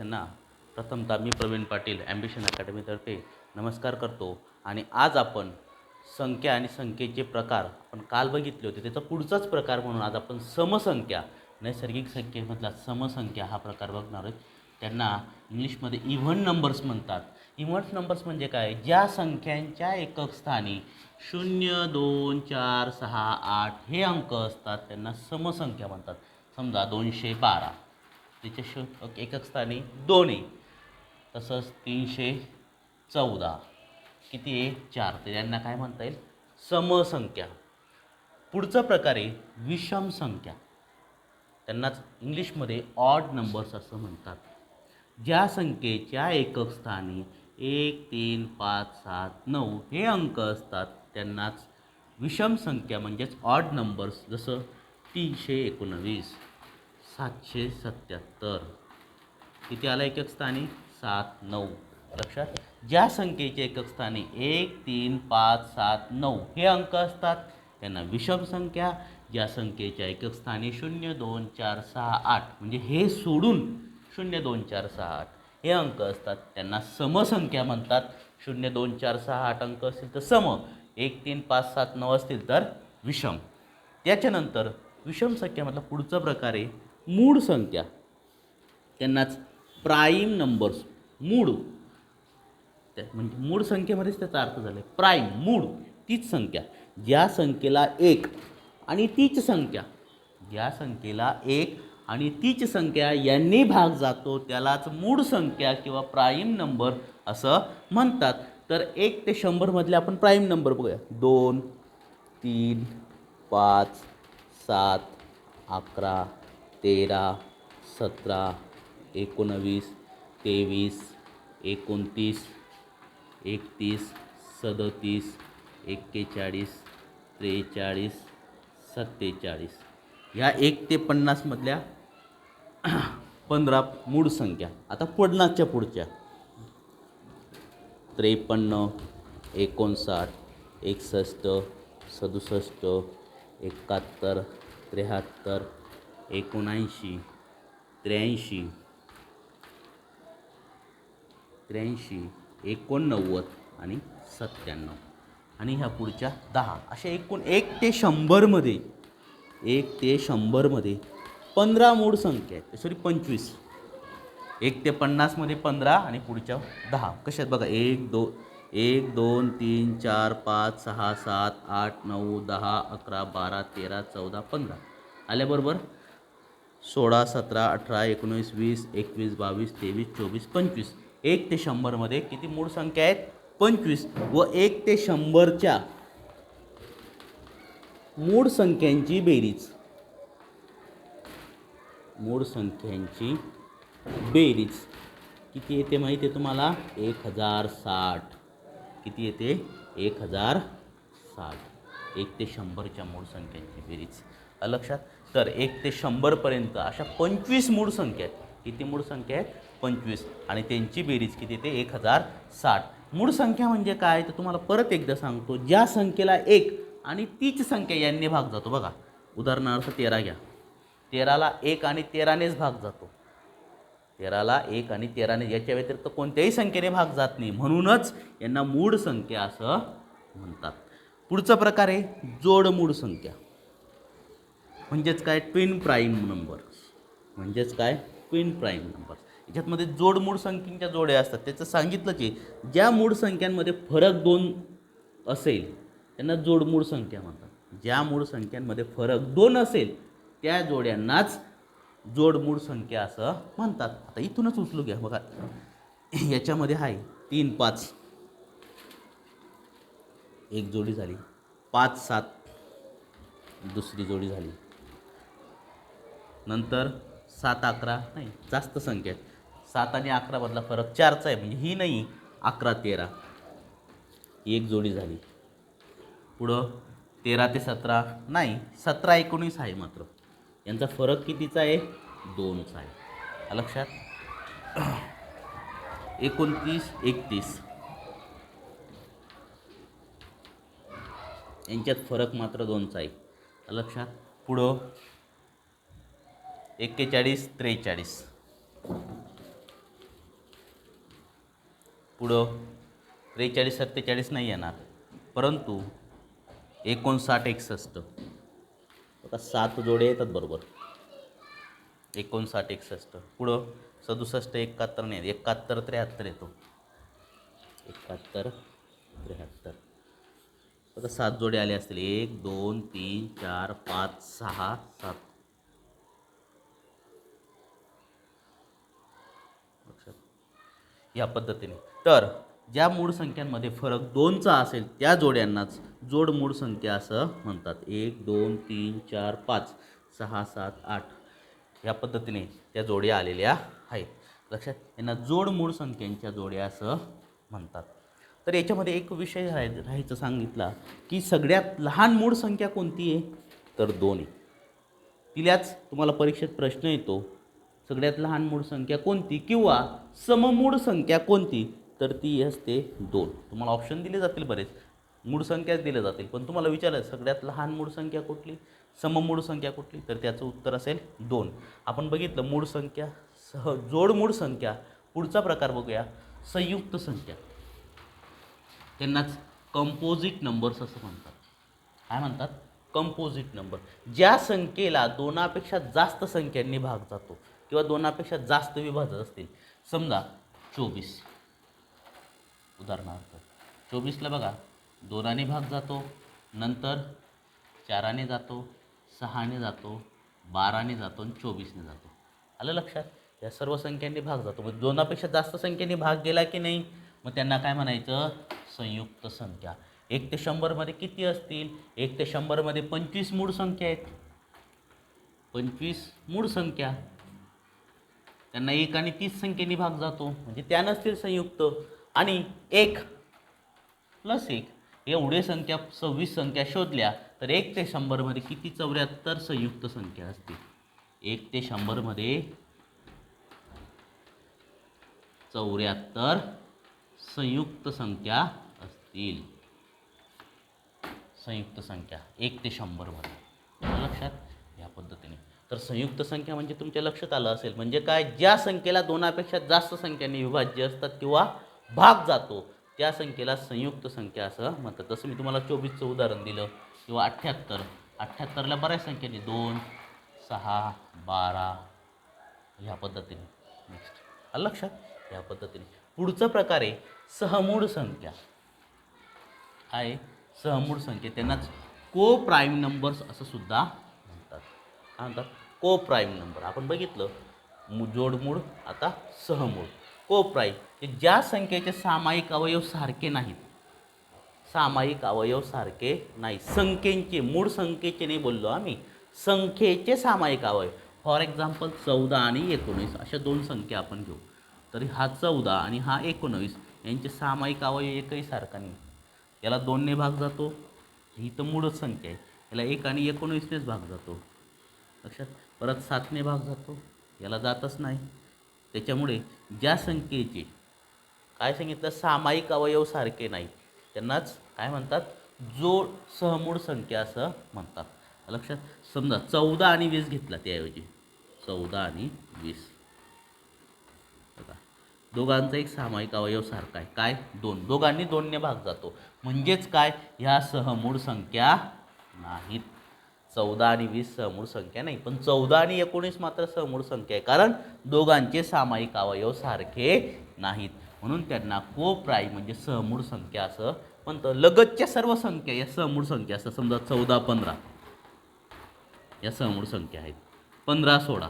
विद्यार्थ्यांना प्रथमतः मी प्रवीण पाटील ॲम्बिशन अकॅडमीतर्फे नमस्कार करतो. आणि आज आपण संख्या आणि संख्येचे प्रकार आपण काल बघितले होते, त्याचा पुढचाच प्रकार म्हणून आज आपण समसंख्या, नैसर्गिक संख्येमधला समसंख्या हा प्रकार बघणार आहोत. त्यांना इंग्लिशमध्ये इव्हन नंबर्स म्हणतात. इव्हन नंबर्स म्हणजे काय? ज्या संख्यांच्या एकक स्थानी 0, 2, 4, 6, 8 हे अंक असतात त्यांना समसंख्या म्हणतात. समजा 212, त्याच्या एकक स्थानी 2 आहे. तसंच 314 किती आहे? 4. तर यांना काय म्हणता येईल? समसंख्या. पुढचा प्रकार आहे विषम संख्या. त्यांनाच इंग्लिशमध्ये ऑड नंबर्स असं म्हणतात. ज्या संख्येच्या एकक स्थानी 1, 3, 5, 7, 9 हे अंक असतात त्यांनाच विषम संख्या म्हणजेच ऑड नंबर्स. जसं 319, 777 किती आला एकक स्थानी? 7, 9. लक्षात. ज्या संख्येच्या एकक स्थानी 1, 3, 5, 7, 9 हे अंक असतात त्यांना विषम संख्या. ज्या संख्येच्या एकक स्थानी 0, 2, 4, 6, 8 म्हणजे हे सोडून 0, 2, 4, 6, 8 हे अंक असतात त्यांना समसंख्या म्हणतात. 0, 2, 4, 6, 8 अंक असतील तर सम, 1, 3, 5, 7, 9 असतील तर विषम. त्याच्यानंतर विषम संख्यामधला पुढचा प्रकार आहे मूळ संख्या. त्यांनाच प्राईम नंबर्स. मूळ म्हणजे मूळ संख्येमध्येच त्याचा अर्थ झाला आहे. प्राईम मूळ तीच संख्या. ज्या संख्येला एक आणि तीच संख्या, ज्या संख्येला एक आणि तीच संख्या यांनी भाग जातो त्यालाच मूळ संख्या किंवा प्राईम नंबर असं म्हणतात. तर 1 ते 100 मधले आपण प्राईम नंबर बघूया. 2, 3, 5, 7, 11, 13, 17, 19, 23, 29, 31, 37, 41, 43, 47 ह्या 1 ते 50 मधल्या 15 मूळ संख्या. आता 50च्या पुढच्या 53, 59, 61, 67, 71, 73, 79, 83, 89 आणि 97 आणि ह्या पुढच्या 10 अशा एकूण 1 ते 100 मध्ये 15 मूळ संख्या आहेत. सॉरी 25. 1 ते 50 मध्ये 15 आणि पुढच्या 10 कशात बघा. 1, 2, 3, 4, 5, 6, 7, 8, 9, 10, 11, 12, 13, 14, 15 आल्याबरोबर 16, 17, 18, 19, 20, 21, 22, 23, 24, 25. 1 ते 100 मध्ये किती मूळ संख्या आहेत? 25. व 1 ते 100च्या मूळ संख्यांची बेरीज. मूळ संख्यांची बेरीज किती येते माहिती आहे तुम्हाला? 1060. किती येते? 1060. 1 ते 100च्या मूळ संख्यांची बेरीज. लक्षात. तर 1 ते 100 पर्यंत अशा 25 मूळ संख्या आहेत. किती मूळ संख्या आहेत? 25. आणि त्यांची बेरीज किती येते? 1060. मूळ संख्या म्हणजे काय तर तुम्हाला परत एकदा सांगतो. ज्या संख्येला 1 आणि तीच संख्या यांनी भाग जातो. बघा उदाहरणार्थ 13 घ्या. 13ला 1 आणि 13नेच भाग जातो. 13ला 1 आणि 13ने, याच्या व्यतिरिक्त कोणत्याही संख्येने भाग जात नाही. म्हणूनच यांना मूळ संख्या असं म्हणतात. पुढचा प्रकार आहे जोड मूळ संख्या. म्हणजेच काय? Twin prime numbers. म्हणजेच काय? Twin prime numbers. याच्यामध्ये जोड मूळ संख्येच्या जोड्या असतात. त्याचं सांगितलं की ज्या मूळ संख्यांमध्ये फरक 2 असेल त्यांना जोड मूळ संख्या म्हणतात. ज्या मूळ संख्यांमध्ये फरक 2 असेल त्या जोड्यांनाच जोड मूळ संख्या असं म्हणतात. आता इथूनच उचलू घ्या. बघा याच्यामध्ये आहे 3, 5 एक जोडी झाली. 5, 7 दुसरी जोडी झाली. नंतर 7, 11 नाही जास्त संख्या आहेत. 7 आणि 11 मधला फरक 4चा आहे म्हणजे ही नाही. 11, 13 एक जोडी झाली. पुढं 13 ते 17 नाही. 17, 19 आहे मात्र यांचा फरक कितीचा आहे? 2चा आहे. लक्षात. 29, 31 यांच्यात फरक मात्र 2चा आहे. लक्षात. पुढं 41, 43 पुढं 43 47 नाही येणार, परंतु 59 61 आता 7 जोडे येतात बरोबर. 59 61 पुढं 67 71 नाही, 71 73 येतो. 71 73 आता 7 जोडे आले असतील. 1 2 3 4 5 6 7. या पद्धतीने. तर ज्या मूळ संख्यांमध्ये फरक 2चा असेल त्या जोड्यांनाच जोड मूळ संख्या असं म्हणतात. 1 2 3 4 5 6 7 8 या पद्धतीने त्या जोड्या आलेल्या आहेत. लक्षात, यांना जोड मूळ संख्यांच्या जोड्या असं म्हणतात. तर याच्यामध्ये एक विषय राहायचं सांगितला की सगळ्यात लहान मूळ संख्या कोणती आहे, तर 2 आहे. तिलाच तुम्हाला परीक्षेत प्रश्न येतो, सगळ्यात लहान मूळ संख्या कोणती किंवा सममूळ संख्या कोणती, तर ती असते 2. तुम्हाला ऑप्शन दिले जातील बरेच, मूळ संख्याच दिले जातील, पण तुम्हाला विचारायचं सगळ्यात लहान मूळ संख्या कुठली, सममूळ संख्या कुठली, तर त्याचं उत्तर असेल 2. आपण बघितलं मूळ संख्या जोड मूळ संख्या. पुढचा प्रकार बघूया, संयुक्त संख्या. त्यांनाच कंपोजिट नंबर्स असं म्हणतात. काय म्हणतात, कंपोजिट नंबर. ज्या संख्येला 2पेक्षा जास्त संख्यांनी भाग जातो किंवा 2पेक्षा जास्त विभाजक असतील. समजा 24, उदाहरणार्थ 24ला बघा 2ने भाग जातो, नंतर 4ने जातो, 6ने जातो, 12ने जातो आणि 24ने जातो. आलं लक्षात, या सर्व संख्यांनी भाग जातो. मग 2पेक्षा जास्त संख्येने भाग गेला की नाही, मग त्यांना काय म्हणायचं, संयुक्त संख्या. 1 ते 100 किती असतील, 1 ते 100 25 मूळ संख्या आहेत. 25 मूळ संख्या, त्यांना 1 आणि 30 संख्येने भाग जातो, म्हणजे त्या नसतील संयुक्त. आणि 1 + 1 एवढे संख्या 26 संख्या शोधल्या तर 1 ते 100 किती, 74 संयुक्त संख्या असतील. 1 ते 100 74 संयुक्त संख्या असतील. संयुक्त संख्या 1 ते 100 लक्षात, या पद्धतीने. तर संयुक्त संख्या म्हणजे तुमच्या लक्षात आलं असेल, म्हणजे काय, ज्या संख्येला 2पेक्षा जास्त संख्यांनी विभाज्य असतात किंवा भाग जातो त्या संख्येला संयुक्त संख्या असं म्हणतात. जसं मी तुम्हाला 24चं उदाहरण दिलं, किंवा 78ला बऱ्याच संख्येने 2 6 12 ह्या पद्धतीने. नेक्स्ट आलं लक्षात, या पद्धतीने. पुढचा प्रकार आहे सहमूळ संख्या. आहे सहमूळ संख्या, त्यांनाच को प्राईम नंबर्स असं सुद्धा म्हणतात. काय म्हणतात, को प्राईम नंबर. आपण बघितलं जोडमूळ, आता सहमूळ. को प्राईम हे ज्या संख्येचे सामायिक अवयव सारखे नाहीत, सामायिक अवयव सारखे नाही, संख्येचे, मूळ संख्येचे नाही बोललो आम्ही, संख्येचे सामायिक अवयव. फॉर एक्झाम्पल 14 आणि 19 अशा 2 संख्या आपण घेऊ, तरी हा 14 आणि हा 19 यांचे सामायिक अवयव एकही सारखा नाही. याला 2ने भाग जातो, ही तर मूळच संख्या आहे, याला 1 आणि 19नेच भाग जातो. लक्षात, परत 7ने भाग जातो, याला जातच नाही. त्याच्यामुळे ज्या संख्येचे काय सांगितलं, सामायिक अवयव सारखे नाही, त्यांनाच काय म्हणतात, जोड सहमूळ संख्या असं म्हणतात. लक्षात, समजा 14 आणि 20 घेतला, त्याऐवजी 14 आणि 20 बघा, दोघांचा एक सामायिक अवयव सारखा आहे. काय, 2. दोघांनी 2ने भाग जातो, म्हणजेच काय, ह्या सहमूळ संख्या नाहीत. 14 आणि 20 सहमूळ संख्या नाही, पण 14 आणि 19 मात्र सहमूळ संख्या आहे, कारण दोघांचे सामायिक अवयव सारखे नाहीत, म्हणून त्यांना को प्राईम म्हणजे सहमूळ संख्या असं म्हणतं. लगतच्या सर्व संख्या या सहमूळ संख्या असतात. समजा 14 15 या सहमूळ संख्या आहेत, 15 16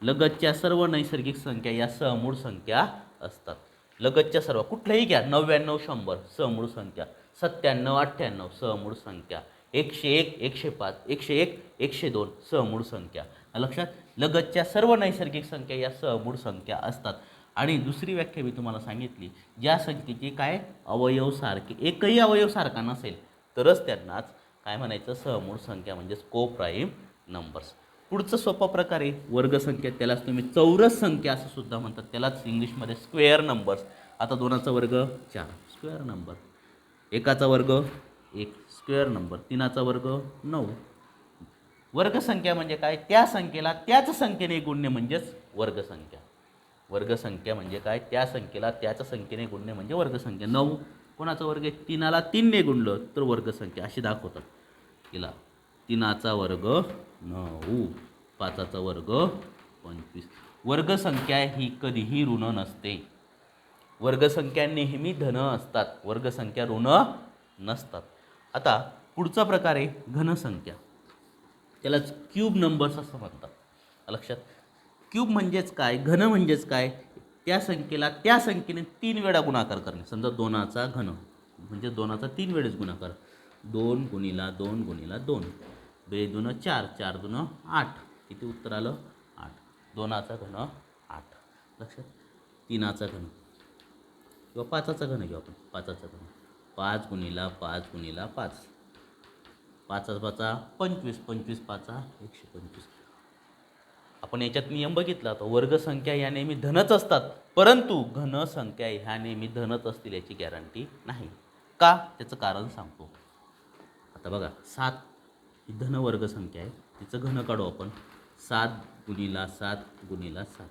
लगतच्या सर्व नैसर्गिक संख्या या सहमूळ संख्या असतात. लगतच्या सर्व कुठल्याही घ्या, 99 100 सहमूळ संख्या, 97 98 सहमूळ संख्या, 101 105 101 102 सहमूळ संख्या. लक्षात, लगतच्या सर्व नैसर्गिक संख्या या सहमूळ संख्या असतात. आणि दुसरी व्याख्या मी तुम्हाला सांगितली, ज्या संख्येचे काय अवयव सारखे, एकही अवयव सारखा नसेल तरच त्यांनाच काय म्हणायचं, सहमूळ संख्या म्हणजेच को प्राईम नंबर्स. पुढचा सोपा प्रकार आहे वर्गसंख्या, त्यालाच तुम्ही चौरस संख्या असं सुद्धा म्हणतात, त्यालाच इंग्लिशमध्ये स्क्वेअर नंबर्स. आता 2चा वर्ग 4 स्क्वेअर नंबर, 1चा वर्ग 1 स्क्वेअर नंबर, 3चा वर्ग 9. वर्गसंख्या म्हणजे काय, त्या संख्येला त्याच संख्येने गुणणे म्हणजेच वर्गसंख्या. वर्गसंख्या म्हणजे काय? त्या संख्येला त्याच्या संख्येने गुणणे म्हणजे वर्गसंख्या. 9 कोणाचा वर्ग आहे? 3ला 3ने गुणलं तर वर्गसंख्या अशी दाखवतात. तिला 3चा वर्ग 9, 5चा वर्ग 25. वर्गसंख्या ही कधीही ऋण नसते. वर्गसंख्या नेहमी धन असतात, वर्गसंख्या ऋण नसतात. आता पुढचा प्रकार आहे घनसंख्या. त्यालाच क्यूब नंबर्स असं म्हणतात. लक्षात, क्यूब म्हणजेच काय, घन म्हणजेच काय? त्या संख्येला त्या संख्येने 3 वेळा गुणाकार करणे. समजा 2चा घन म्हणजे 2चा 3 वेळेस गुणाकार. 2 गुणिला 2 गुणिला 2, 2 दून 4, 4 दून 8. किती उत्तर आलं? 8. 2चा घन 8. लक्षात, 3चा घन किंवा 5चा घन घेऊ आपण. 5चा घन 5 गुणिला 5 गुणिला 5, 5 5 25, 25 5 125. आपण याच्यात नियम बघितला तर वर्गसंख्या ह्या नेहमी धनच असतात, परंतु घनसंख्या ह्या नेहमी धनच असतील याची गॅरंटी नाही. का? त्याचं कारण सांगतो. आता बघा, 7 ही धन वर्गसंख्या आहे, तिचं घन काढू आपण. 7 गुणिला 7 गुणिला 7,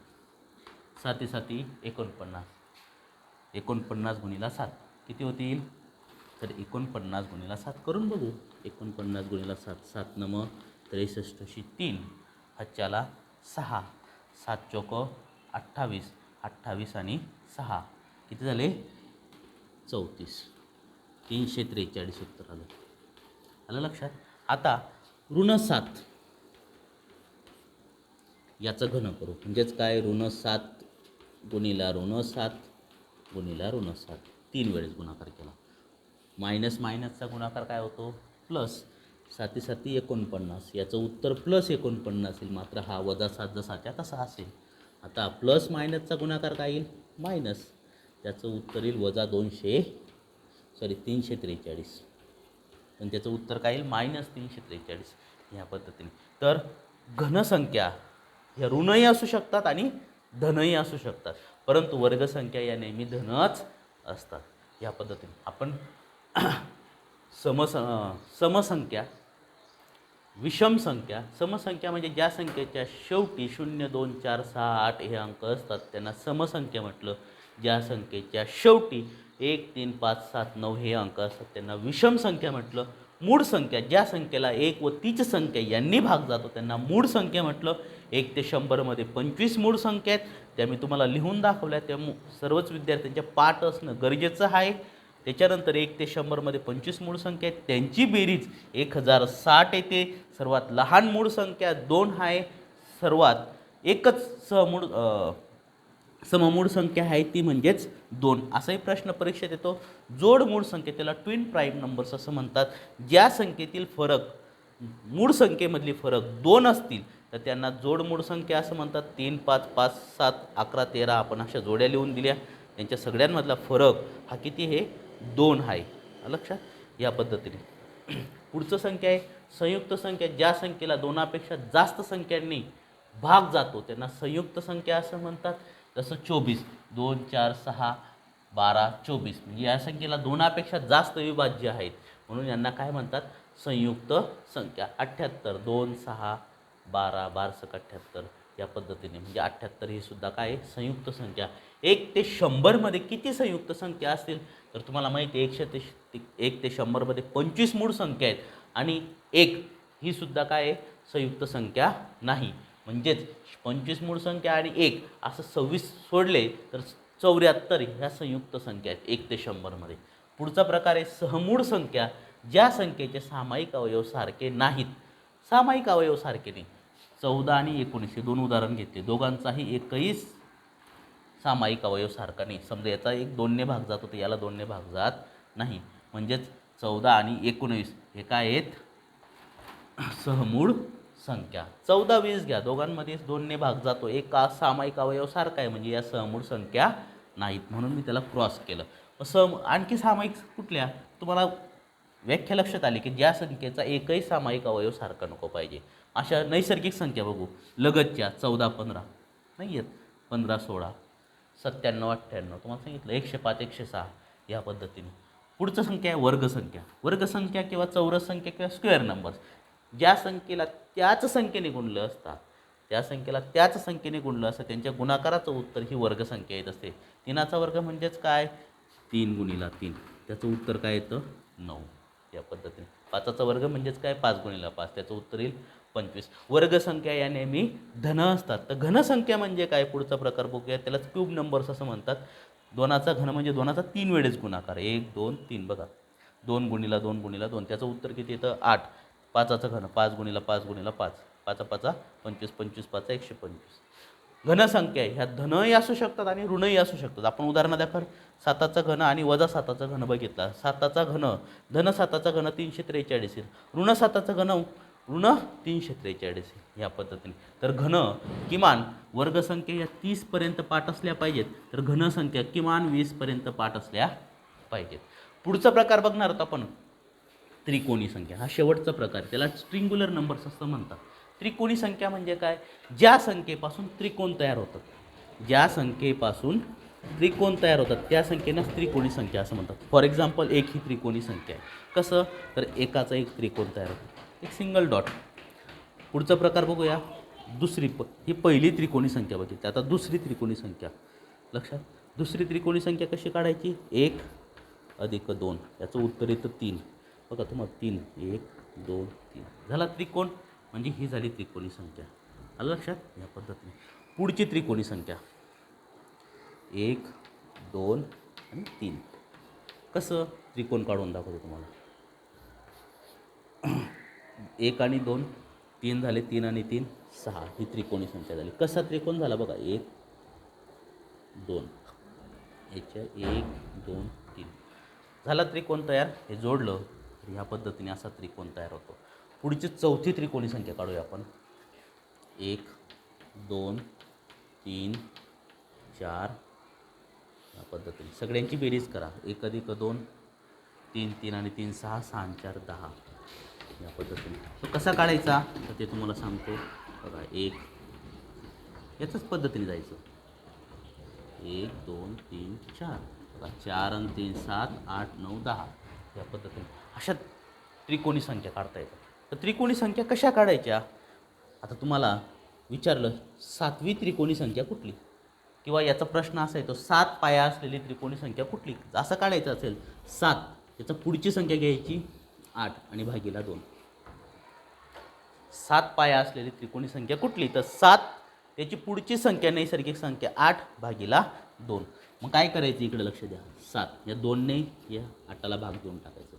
7 7 49, 49 गुणिला 7 किती होतील? तर 49 गुणिला 7 करून बघू. 49 गुणिला 7, 7 नम 63 3, हातच्याला 6, 7 चोक 28, 28 आणि 6 किती झाले? 34. 343 उत्तर आलं. आलं लक्षात. आता ऋण 7 याचं घन करू. म्हणजेच काय? ऋण 7 गुणिला ऋण 7 गुणिला ऋण 7, 3 वेळेस गुणाकार केला. मायनस मायनसचा गुणाकार काय होतो? प्लस. 7 7 49, याचं उत्तर प्लस 49 येईल, मात्र हा वजा 7 जसाच्या तसा असेल. आता प्लस मायनसचा गुणाकार काय येईल? मायनस, त्याचं उत्तर येईल वजा 343, पण त्याचं उत्तर काय येईल? मायनस 343. ह्या पद्धतीने. तर घनसंख्या ह्या ऋणही असू शकतात आणि धनही असू शकतात, परंतु वर्गसंख्या या नेहमी धनच असतात. या पद्धतीने आपण समसंख्या, विषम संख्या. समसंख्या म्हणजे ज्या संख्येच्या शेवटी 0 2 4 6 8 हे अंक असतात त्यांना समसंख्या म्हटलं. ज्या संख्येच्या शेवटी 1 3 5 7 9 हे अंक असतात त्यांना विषम संख्या म्हटलं. मूळ संख्या, ज्या संख्येला 1 व तीच संख्या यांनी भाग जातो त्यांना मूळ संख्या म्हटलं. 1 ते 100 मध्ये 25 मूळ संख्या आहेत, त्या मी तुम्हाला लिहून दाखवल्या. त्या सर्वच विद्यार्थ्यांच्या पाठ असणं गरजेचं आहे. त्याच्यानंतर 1 ते 100 मध्ये 25 मूळ संख्या आहेत, त्यांची बेरीज 1060 येते. सर्वात लहान मूळ संख्या 2 आहे, सर्वात एकच सममूळ संख्या आहे ती म्हणजेच 2. असाही प्रश्न परीक्षेत येतो. जोड मूळ संख्या, त्याला ट्विन प्राईम नंबर्स असं म्हणतात. ज्या संख्येतील फरक, मूळ संख्येमधली फरक 2 असतील तर त्यांना जोड मूळ संख्या असं म्हणतात. 3 5 5 7 11 13 आपण अशा जोड्या लिहून दिल्या. त्यांच्या सगळ्यांमधला फरक हा किती आहे? 2 आहे. लक्षात. या पद्धतीने पुढचं संख्या आहे संयुक्त संख्या. ज्या संख्येला 2पेक्षा जास्त संख्यांनी भाग जातो त्यांना संयुक्त संख्या असं म्हणतात. जसं 24, 2 4 6 12 24, म्हणजे या संख्येला 2पेक्षा जास्त विभाज्य आहेत म्हणून यांना काय म्हणतात? संयुक्त संख्या. 78, 2 6 12 12 78, या पद्धतीने म्हणजे 78 ही सुद्धा काय आहे? संयुक्त संख्या. 1 ते 100 मध्ये किती संयुक्त संख्या असतील तर तुम्हाला माहिती आहे 1 ते 100 मध्ये 25 मूळ संख्या आहेत आणि 1 ही सुद्धा काय आहे? संयुक्त संख्या नाही. म्हणजेच 25 मूळ संख्या आणि 1 असं 26 सोडले तर 74 ह्या संयुक्त संख्या आहेत 1 ते 100 मध्ये. पुढचा प्रकार आहे सहमूळ संख्या. ज्या संख्येचे सामायिक अवयव सारखे नाहीत. सामायिक अवयव सारखे नाही. 14 आणि 19 हे 2 उदाहरण घेतले. दोघांचाही एकही सामायिक अवयव सारखा नाही. समजा याचा 1 2ने भाग जातो तर याला 2ने भाग जात नाही. म्हणजेच 14 आणि 19 हे काय आहेत? सहमूळ संख्या. 14 20 घ्या, दोघांमध्ये 2ने भाग जातो, एक सामायिक अवयव सारखा आहे म्हणजे या सहमूळ संख्या नाहीत म्हणून मी त्याला क्रॉस केलं. आणखी सामायिक कुठल्या तुम्हाला व्याख्या लक्षात आली की ज्या संख्येचा एकही सामायिक अवयव सारखा नको पाहिजे. अशा नैसर्गिक संख्या बघू. लगतच्या 14 15 नाही आहेत, 15 16 97 98 तुम्हाला सांगितलं, 105 106 या पद्धतीने. पुढचं संख्या आहे वर्गसंख्या. वर्गसंख्या किंवा चौरस संख्या किंवा स्क्वेअर नंबर्स. ज्या संख्येला त्याच संख्येने गुणलं असतात त्या संख्येला त्याच संख्येने गुणलं असं त्यांच्या गुणाकाराचं उत्तर ही वर्गसंख्या येत असते. 3चा वर्ग म्हणजेच काय 3 गुणिला 3, त्याचं उत्तर काय येतं 9. या पद्धतीने 5चा वर्ग म्हणजेच काय 5 गुणिला 5, त्याचं उत्तर येईल 25. वर्गसंख्या या नेहमी धन असतात. तर घनसंख्या म्हणजे काय पुढचा प्रकार बघूया. त्यालाच क्यूब नंबर्स असं म्हणतात. 2चा घन म्हणजे 2चा 3 वेळेस गुणाकार 1 2 3 बघा 2 गुणिला 2 गुणिला 2, त्याचं उत्तर किती येतं 8. 5चा घन 5 गुणिला 5 गुणिला 5, 5 5 25, 25 5 125. घनसंख्या ह्या धनही असू शकतात आणि ऋणही असू शकतात. आपण उदाहरणादाखल 7चा घन आणि वजा 7चा घन बघितला. 7चा घन धन 7चा घन 343 येईल, ऋण 7चा घन ऋण 343 येईल या पद्धतीने. तर घन किमान वर्गसंख्या या 30पर्यंत पाठ असल्या पाहिजेत, तर घनसंख्या किमान 20पर्यंत पाठ असल्या पाहिजेत. पुढचा प्रकार बघणार आहोत आपण त्रिकोणी संख्या. हा शेवटचा प्रकार, त्याला ट्रिंग्युलर नंबर्स असं म्हणतात. त्रिकोणी संख्या म्हणजे काय, ज्या संख्येपासून त्रिकोण तयार होतात, ज्या संख्येपासून त्रिकोण तयार होतात त्या संख्येनं त्रिकोणी संख्या असं म्हणतात. फॉर एक्झाम्पल 1 ही त्रिकोणी संख्या आहे. कसं तर एकाचा एक त्रिकोण तयार होतो, एक सिंगल डॉट. पुढचा प्रकार बघूया. ही पहिली त्रिकोणी संख्या बघितली. आता दुसरी त्रिकोणी संख्या लक्षात. दुसरी त्रिकोणी संख्या कशी काढायची, 1 अधिक 2, याचं उत्तर येतं 3. बघा तुम्हाला 3 1 2 3 झाला त्रिकोण, म्हणजे ही झाली त्रिकोणी संख्या. आलं लक्षात. या पद्धतीने पुढची त्रिकोणी संख्या 1 2 आणि 3. कसं त्रिकोण काढून दाखवतो तुम्हाला. 1 आणि 2 3 झाले, 3 आणि 3 6, ही त्रिकोणी संख्या झाली. कसा त्रिकोण झाला बघा, 1 2 याच्या 1 2 3 झाला त्रिकोण तयार. हे जोडलं तर ह्या पद्धतीने असा त्रिकोण तयार होतो. पुढची चौथी त्रिकोणी संख्या काढूया आपण. 1 2 3 4 या पद्धतीने सगळ्यांची बेरीज करा. 1 अधिक 2 3 3 आणि 3 6 6 आणि 4 10 या पद्धतीने. तो कसा काढायचा तर ते तुम्हाला सांगतो बघा. 1 याच्याच पद्धतीने जायचं. 1 2 3 4 बघा, 4 आणि 3 7 8 9 10 या पद्धतीने अशा त्रिकोणी संख्या काढता येतात. तर त्रिकोणी संख्या कशा काढायच्या. आता तुम्हाला विचारलं 7वी त्रिकोणी संख्या कुठली, किंवा याचा प्रश्न असा येतो 7 पाया असलेली त्रिकोणी संख्या कुठली. असं काढायचं असेल 7, त्याचा पुढची संख्या घ्यायची 8 आणि भागीला 2. 7 पाया असलेली त्रिकोणी संख्या कुठली, तर 7 त्याची पुढची संख्या नैसर्गिक संख्या 8 भागीला 2. मग काय करायचं इकडे लक्ष द्या. 7 या 2ने या 8ला भाग देऊन टाकायचं,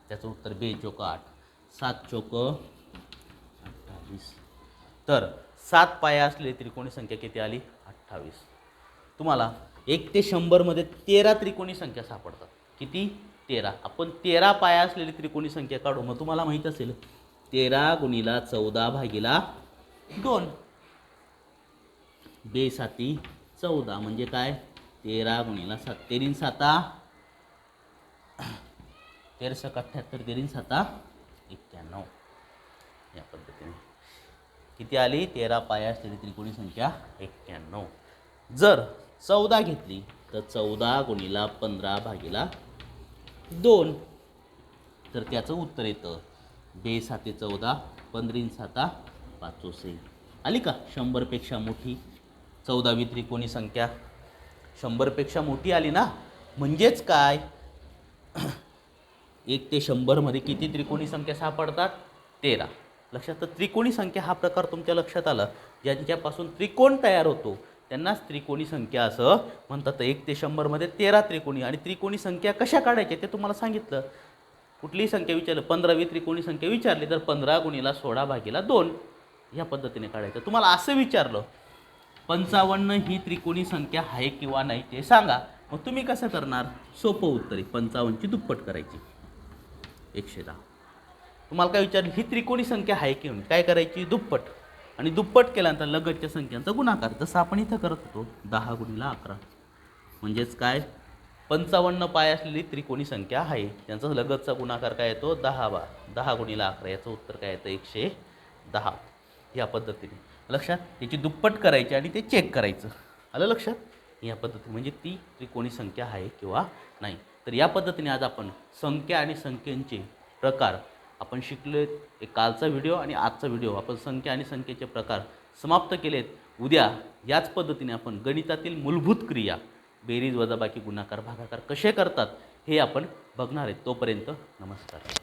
त्याचं उत्तर 2 चोक 8 7 चोक 28. तर 7 पाया असलेली त्रिकोणी संख्या किती आली 28. तुम्हाला 1 ते 100 मध्ये 13 त्रिकोणी संख्या सापडतात. किती 13. आपण 13 पाया असलेली त्रिकोणी संख्या काढू. मग तुम्हाला माहीत असेल 13 गुणिला 14 भागीला 2, 2 साती 14 म्हणजे काय 13 गुणिला 7, 13 साता 13 78, 13 साता 91 या पद्धतीने किती आली 13 पाया असलेली त्रिकोणी संख्या 91. जर 14 घेतली तर 14 गुणिला 15 भागीला 2, तर त्याचं उत्तर येतं 2 साते 14 15 साता 500. आली का 100पेक्षा मोठी 14वी त्रिकोणी संख्या 100पेक्षा मोठी आली ना. म्हणजेच काय 1 ते 100 मध्ये किती त्रिकोणी संख्या सापडतात 13. लक्षात. तर त्रिकोणी संख्या हा प्रकार तुमच्या लक्षात आला. ज्यांच्यापासून त्रिकोण तयार होतो त्यांनाच त्रिकोणी संख्या असं म्हणतात. 1 ते 100 मध्ये 13 त्रिकोणी. आणि त्रिकोणी संख्या कशा काढायच्या ते तुम्हाला सांगितलं. कुठलीही संख्या विचारलं 15वी त्रिकोणी संख्या विचारली तर 15 गुणिला 16 भागीला 2 या पद्धतीने काढायचं. तुम्हाला असं विचारलं 55 ही त्रिकोणी संख्या आहे किंवा नाही ते सांगा. मग तुम्ही कसं करणार, सोपं उत्तर आहे 55ची दुप्पट करायची 110. तुम्हाला काय विचारलं ही त्रिकोणी संख्या आहे की नाही, काय करायची दुप्पट. आणि दुप्पट केल्यानंतर लगतच्या संख्यांचा गुणाकार, जसं आपण इथं करत होतो 10 गुणिला 11. म्हणजेच काय 55 पाय असलेली त्रिकोणी संख्या आहे, त्यांचा लगतचा गुणाकार काय येतो 10 गुणिला 11, याचं उत्तर काय येतं 110. या पद्धतीने लक्षात त्याची दुप्पट करायची आणि ते चेक करायचं. आलं लक्षात. या पद्धतीने म्हणजे ती त्रिकोणी संख्या आहे किंवा नाही. तर या पद्धतीने आज आपण संख्या आणि संख्येचे प्रकार आपण शिकलो. एक कालचा व्हिडिओ आणि आजचा व्हिडिओ आपण संख्या आणि संख्येचे प्रकार समाप्त केलेत. उद्या याच पद्धतीने आपण गणितातील मूलभूत क्रिया बेरीज वजाबाकी गुणाकार भागाकार कसे करतात हे आपण बघणार आहेत. तोपर्यंत नमस्कार.